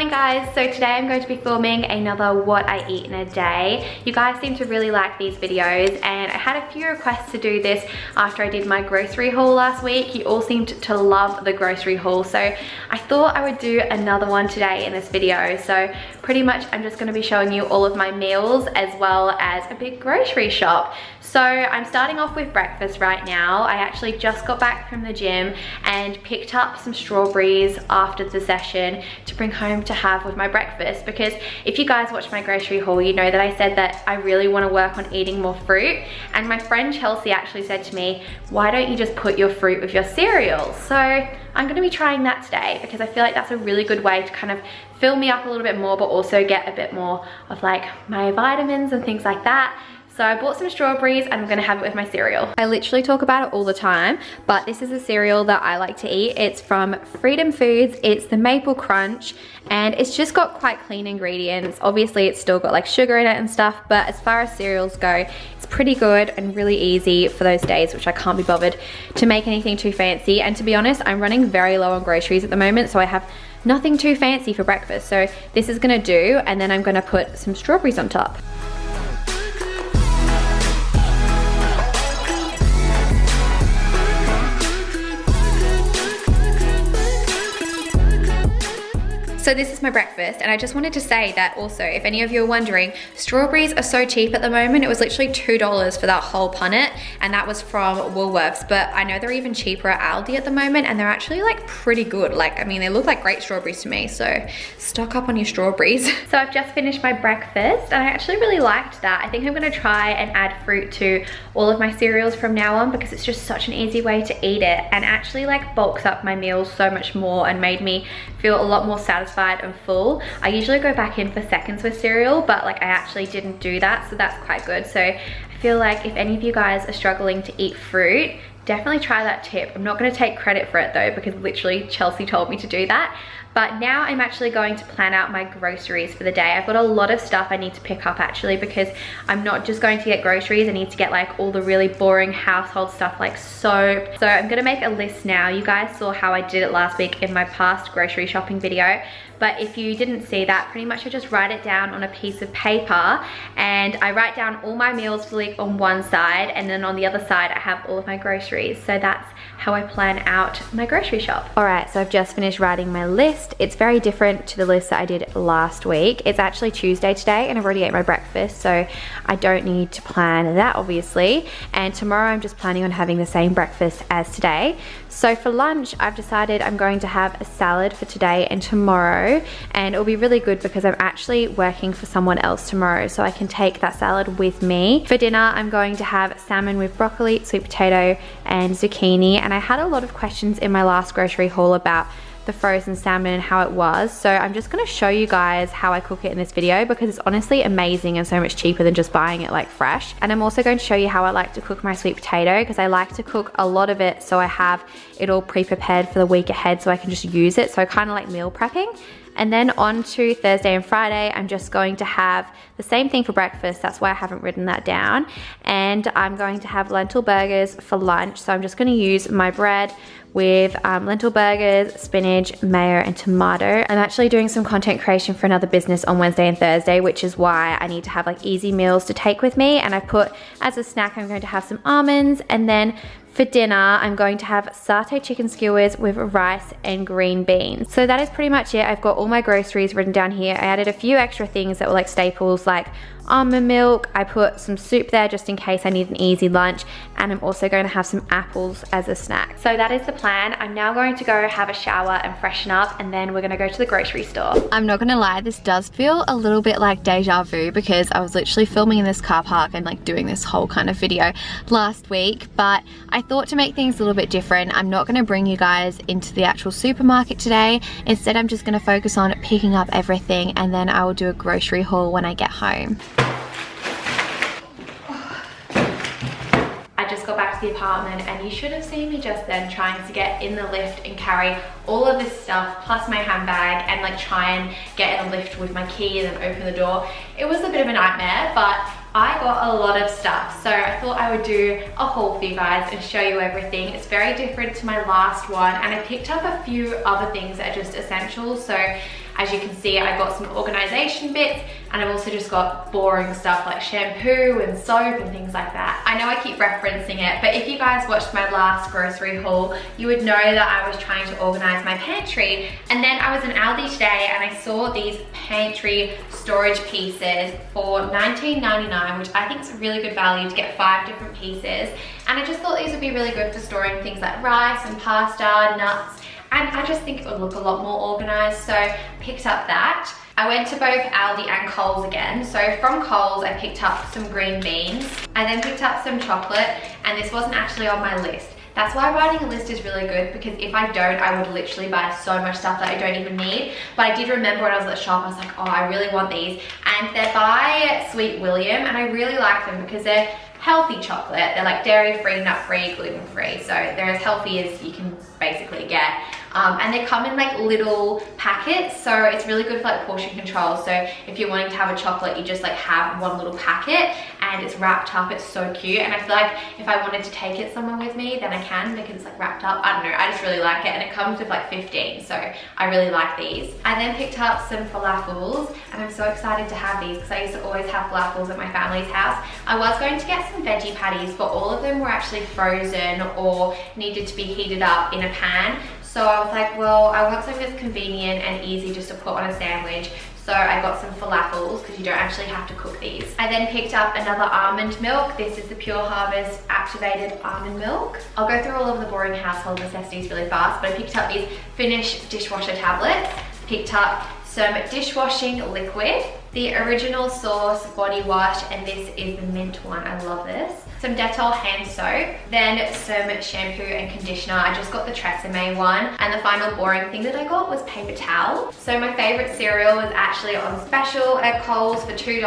morning guys. So today I'm going to be filming another what I eat in a day. You guys seem to really like these videos and I had a few requests to do this after I did my grocery haul last week. You all seemed to love the grocery haul, so I thought I would do another one today in this video. So pretty much I'm just going to be showing you all of my meals as well as a big grocery shop. So I'm starting off with breakfast right now. I actually just got back from the gym and picked up some strawberries after the session to bring home to have with my breakfast, because if you guys watch my grocery haul, you know that I said that I really want to work on eating more fruit, and my friend Chelsea actually said to me, why don't you just put your fruit with your cereal? So I'm going to be trying that today because I feel like that's a really good way to kind of fill me up a little bit more, but also get a bit more of like my vitamins and things like that. So I bought some strawberries and I'm gonna have it with my cereal. I literally talk about it all the time, but this is a cereal that I like to eat. It's from Freedom Foods. It's the Maple Crunch and it's just got quite clean ingredients. Obviously it's still got like sugar in it and stuff, but as far as cereals go, it's pretty good and really easy for those days which I can't be bothered to make anything too fancy. And to be honest, I'm running very low on groceries at the moment, so I have nothing too fancy for breakfast. So this is gonna do, and then I'm gonna put some strawberries on top. So this is my breakfast, and I just wanted to say that also, if any of you are wondering, strawberries are so cheap at the moment. It was literally $2 for that whole punnet, and that was from Woolworths, but I know they're even cheaper at Aldi at the moment, and they're actually like pretty good. Like, I mean, they look like great strawberries to me, so stock up on your strawberries. So I've just finished my breakfast, and I actually really liked that. I think I'm gonna try and add fruit to all of my cereals from now on, because it's just such an easy way to eat it, and actually like bulks up my meals so much more and made me feel a lot more satisfied and full. I usually go back in for seconds with cereal, but like I actually didn't do that, so that's quite good. So I feel like if any of you guys are struggling to eat fruit, definitely try that tip. I'm not going to take credit for it though, because literally Chelsea told me to do that. But now I'm actually going to plan out my groceries for the day. I've got a lot of stuff I need to pick up actually, because I'm not just going to get groceries. I need to get like all the really boring household stuff like soap. So I'm gonna make a list now. You guys saw how I did it last week in my past grocery shopping video. But if you didn't see that, pretty much I just write it down on a piece of paper, and I write down all my meals for the week on one side, and then on the other side I have all of my groceries. So that's how I plan out my grocery shop. All right, so I've just finished writing my list. It's very different to the list that I did last week. It's actually Tuesday today and I've already ate my breakfast, so I don't need to plan that obviously. And tomorrow I'm just planning on having the same breakfast as today. So for lunch, I've decided I'm going to have a salad for today and tomorrow, and it'll be really good because I'm actually working for someone else tomorrow, so I can take that salad with me. For dinner, I'm going to have salmon with broccoli, sweet potato, and zucchini. And I had a lot of questions in my last grocery haul about the frozen salmon and how it was, so I'm just going to show you guys how I cook it in this video, because it's honestly amazing and so much cheaper than just buying it like fresh. And I'm also going to show you how I like to cook my sweet potato, because I like to cook a lot of it so I have it all pre-prepared for the week ahead so I can just use it. So I kind of like meal prepping. And then on to Thursday and Friday, I'm just going to have the same thing for breakfast. That's why I haven't written that down. And I'm going to have lentil burgers for lunch. So I'm just going to use my bread with lentil burgers, spinach, mayo, and tomato. I'm actually doing some content creation for another business on Wednesday and Thursday, which is why I need to have like easy meals to take with me. And I put, as a snack, I'm going to have some almonds, and then for dinner, I'm going to have satay chicken skewers with rice and green beans. So that is pretty much it. I've got all my groceries written down here. I added a few extra things that were like staples, like almond milk. I put some soup there just in case I need an easy lunch, and I'm also going to have some apples as a snack. So that is the plan. I'm now going to go have a shower and freshen up, and then we're gonna go to the grocery store. I'm not gonna lie, this does feel a little bit like deja vu, because I was literally filming in this car park and like doing this whole kind of video last week, but I thought to make things a little bit different, I'm not gonna bring you guys into the actual supermarket today. Instead, I'm just gonna focus on picking up everything, and then I will do a grocery haul when I get home. I just got back to the apartment, and you should have seen me just then trying to get in the lift and carry all of this stuff plus my handbag, and like try and get in a lift with my key and then open the door. It was a bit of a nightmare, but I got a lot of stuff, so I thought I would do a haul for you guys and show you everything. It's very different to my last one, and I picked up a few other things that are just essentials. So as you can see, I got some organization bits, and I've also just got boring stuff like shampoo and soap and things like that. I know I keep referencing it, but if you guys watched my last grocery haul, you would know that I was trying to organize my pantry. And then I was in Aldi today and I saw these pantry storage pieces for $19.99, which I think is a really good value to get 5 different pieces. And I just thought these would be really good for storing things like rice and pasta, nuts, and I just think it would look a lot more organized, so picked up that. I went to both Aldi and Coles again. So from Coles, I picked up some green beans. I then picked up some chocolate, and this wasn't actually on my list. That's why writing a list is really good, because if I don't, I would literally buy so much stuff that I don't even need. But I did remember when I was at the shop, I was like, oh, I really want these. And they're by Sweet William, and I really like them because they're healthy chocolate. They're like dairy-free, nut-free, gluten-free. So they're as healthy as you can basically get. And they come in like little packets, so it's really good for like portion control. So if you're wanting to have a chocolate, you just like have one little packet and it's wrapped up. It's so cute, and I feel like if I wanted to take it somewhere with me, then I can, because it's like wrapped up. I don't know, I just really like it, and it comes with like 15, so I really like these. I then picked up some falafels, and I'm so excited to have these because I used to always have falafels at my family's house. I was going to get some veggie patties, but all of them were actually frozen or needed to be heated up in a pan. So I was like, well, I want something that's convenient and easy just to put on a sandwich. So I got some falafels, because you don't actually have to cook these. I then picked up another almond milk. This is the Pure Harvest activated almond milk. I'll go through all of the boring household necessities really fast, but I picked up these Finish dishwasher tablets, picked up some dishwashing liquid, the Original Source body wash, and this is the mint one. I love this. Some Dettol hand soap, then some shampoo and conditioner. I just got the Tresemme one, and the final boring thing that I got was paper towel. So my favorite cereal was actually on special at Coles for $2.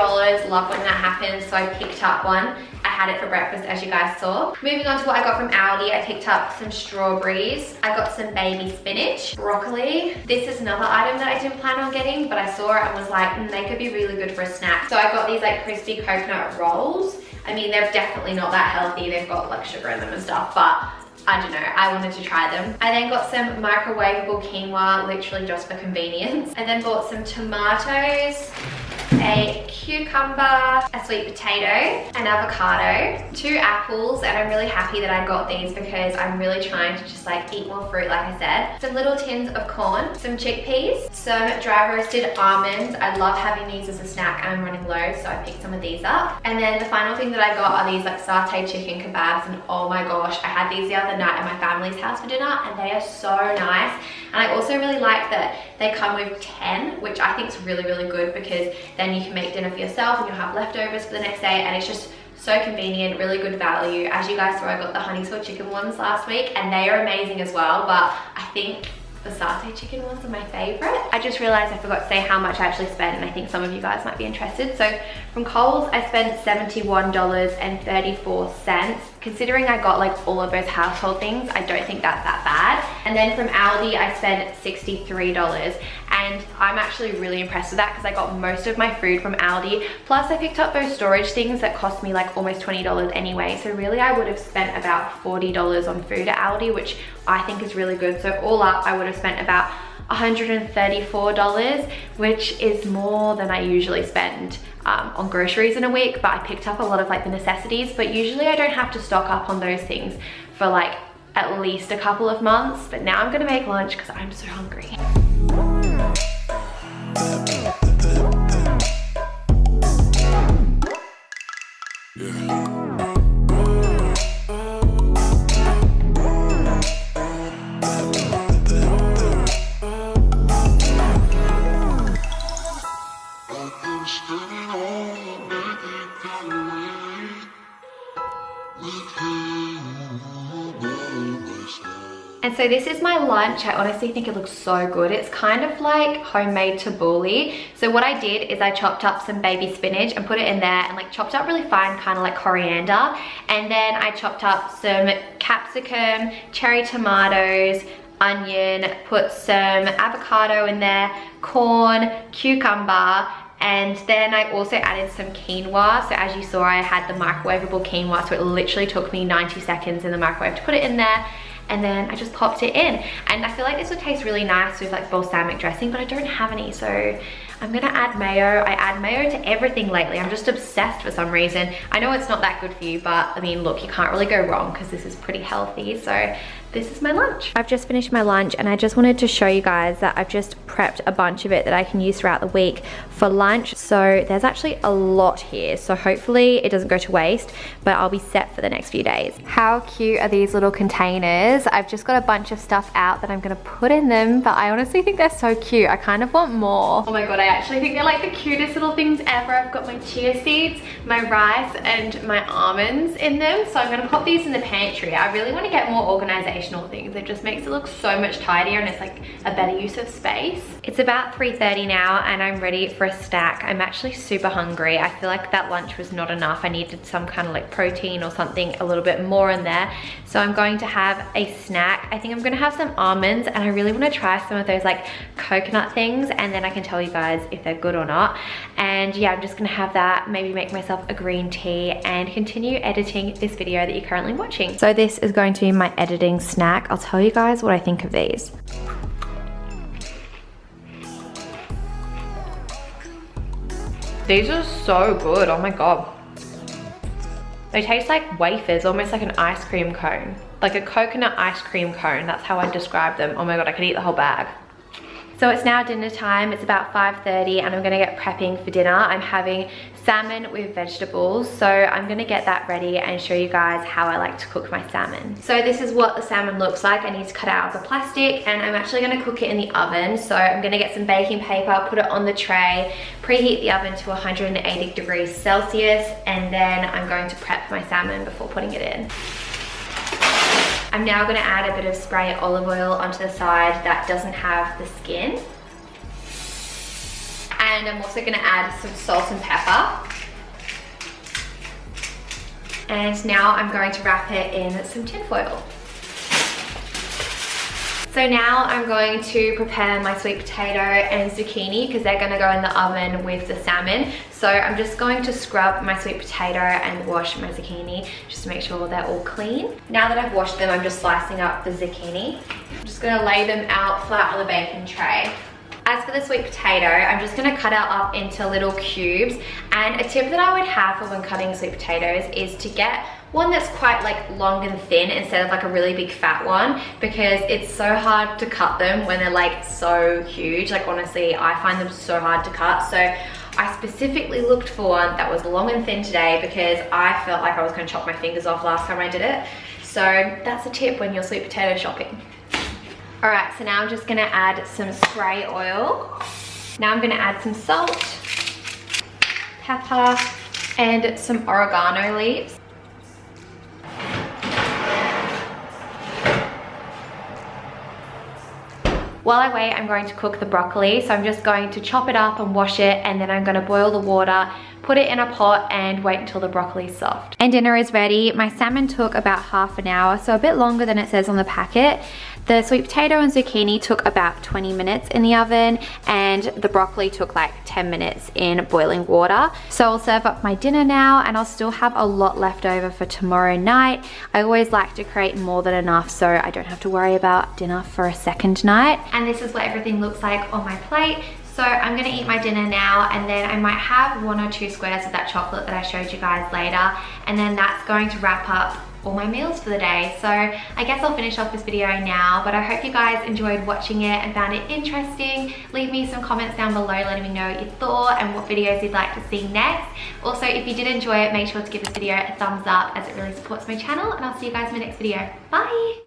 Love when that happens, so I picked up one. I had it for breakfast, as you guys saw. Moving on to what I got from Aldi, I picked up some strawberries. I got some baby spinach, broccoli. This is another item that I didn't plan on getting, but I saw it and was like, they could be really good for a snack. So I got these like crispy coconut rolls. I mean, they're definitely not that healthy. They've got like sugar in them and stuff, but I don't know, I wanted to try them. I then got some microwavable quinoa, literally just for convenience. I then bought some tomatoes, a cucumber, a sweet potato, an avocado, 2 apples, and I'm really happy that I got these because I'm really trying to just like eat more fruit, like I said. Some little tins of corn, some chickpeas, some dry roasted almonds. I love having these as a snack, and I'm running low, so I picked some of these up. And then the final thing that I got are these like satay chicken kebabs, and oh my gosh, I had these the other night at my family's house for dinner, and they are so nice. And I also really like that they come with 10, which I think is really, really good, because then you can make dinner for yourself and you'll have leftovers for the next day, and it's just so convenient, really good value. As you guys saw, I got the honey saw chicken ones last week, and they are amazing as well, but I think the satay chicken ones are my favorite. I just realized I forgot to say how much I actually spent, and I think some of you guys might be interested. So from Coles, I spent $71.34. Considering I got like all of those household things, I don't think that's that bad. And then from Aldi, I spent $63. And I'm actually really impressed with that, because I got most of my food from Aldi. Plus I picked up those storage things that cost me like almost $20 anyway. So really I would have spent about $40 on food at Aldi, which I think is really good. So all up, I would have spent about $134, which is more than I usually spend on groceries in a week. But I picked up a lot of like the necessities, but usually I don't have to stock up on those things for like at least a couple of months. But now I'm gonna make lunch because I'm so hungry. And so this is my lunch. I honestly think it looks so good. It's kind of like homemade tabbouleh. So what I did is I chopped up some baby spinach and put it in there, and like chopped up really fine, kind of like coriander. And then I chopped up some capsicum, cherry tomatoes, onion, put some avocado in there, corn, cucumber, and then I also added some quinoa. So as you saw, I had the microwavable quinoa, so it literally took me 90 seconds in the microwave to put it in there. and then I just popped it in. And I feel like this would taste really nice with like balsamic dressing, but I don't have any, so I'm gonna add mayo. I add mayo to everything lately. I'm just obsessed for some reason. I know it's not that good for you, but I mean, look, you can't really go wrong because this is pretty healthy. So this is my lunch. I've just finished my lunch and I just wanted to show you guys that I've just prepped a bunch of it that I can use throughout the week for lunch. So there's actually a lot here. So hopefully it doesn't go to waste, but I'll be set for the next few days. How cute are these little containers? I've just got a bunch of stuff out that I'm gonna put in them, but I honestly think they're so cute. I kind of want more. Oh my God, I actually think they're like the cutest little things ever. I've got my chia seeds, my rice, and my almonds in them. So I'm gonna pop these in the pantry. I really wanna get more organizational things. It just makes it look so much tidier and it's like a better use of space. It's about 3:30 now and I'm ready for a snack. I'm actually super hungry. I feel like that lunch was not enough. I needed some kind of like protein or something a little bit more in there. So I'm going to have a snack. I think I'm gonna have some almonds and I really wanna try some of those like coconut things, and then I can tell you guys if they're good or not. And yeah, I'm just gonna have that, maybe make myself a green tea and continue editing this video that you're currently watching. So this is going to be my editing snack. I'll tell you guys what I think of these. These are so good, oh my God. They taste like wafers, almost like an ice cream cone. Like a coconut ice cream cone, that's how I describe them. Oh my God, I could eat the whole bag. So it's now dinner time. It's about 5:30 and I'm gonna get prepping for dinner. I'm having salmon with vegetables. So I'm gonna get that ready and show you guys how I like to cook my salmon. So this is what the salmon looks like. I need to cut it out of the plastic and I'm actually gonna cook it in the oven. So I'm gonna get some baking paper, put it on the tray, preheat the oven to 180 degrees Celsius, and then I'm going to prep my salmon before putting it in. I'm now gonna add a bit of spray olive oil onto the side that doesn't have the skin. And I'm also gonna add some salt and pepper. And now I'm going to wrap it in some tin foil. So now I'm going to prepare my sweet potato and zucchini because they're gonna go in the oven with the salmon. So I'm just going to scrub my sweet potato and wash my zucchini just to make sure they're all clean. Now that I've washed them, I'm just slicing up the zucchini. I'm just gonna lay them out flat on the baking tray. As for the sweet potato, I'm just gonna cut it up into little cubes. And a tip that I would have for when cutting sweet potatoes is to get one that's quite like long and thin instead of like a really big fat one, because it's so hard to cut them when they're like so huge. Like honestly, I find them so hard to cut. So I specifically looked for one that was long and thin today because I felt like I was gonna chop my fingers off last time I did it. So that's a tip when you're sweet potato shopping. All right, so now I'm just gonna add some spray oil. Now I'm gonna add some salt, pepper, and some oregano leaves. While I wait, I'm going to cook the broccoli. So I'm just going to chop it up and wash it, and then I'm gonna boil the water, put it in a pot and wait until the broccoli is soft. And dinner is ready. My salmon took about half an hour, so a bit longer than it says on the packet. The sweet potato and zucchini took about 20 minutes in the oven, and the broccoli took like 10 minutes in boiling water. So I'll serve up my dinner now, and I'll still have a lot left over for tomorrow night. I always like to create more than enough so I don't have to worry about dinner for a second night. And this is what everything looks like on my plate. So I'm gonna eat my dinner now, and then I might have 1 or 2 squares of that chocolate that I showed you guys later, and then that's going to wrap up all my meals for the day. So I guess I'll finish off this video now, but I hope you guys enjoyed watching it and found it interesting. Leave me some comments down below letting me know what you thought and what videos you'd like to see next. Also, if you did enjoy it, make sure to give this video a thumbs up as it really supports my channel, and I'll see you guys in my next video. Bye!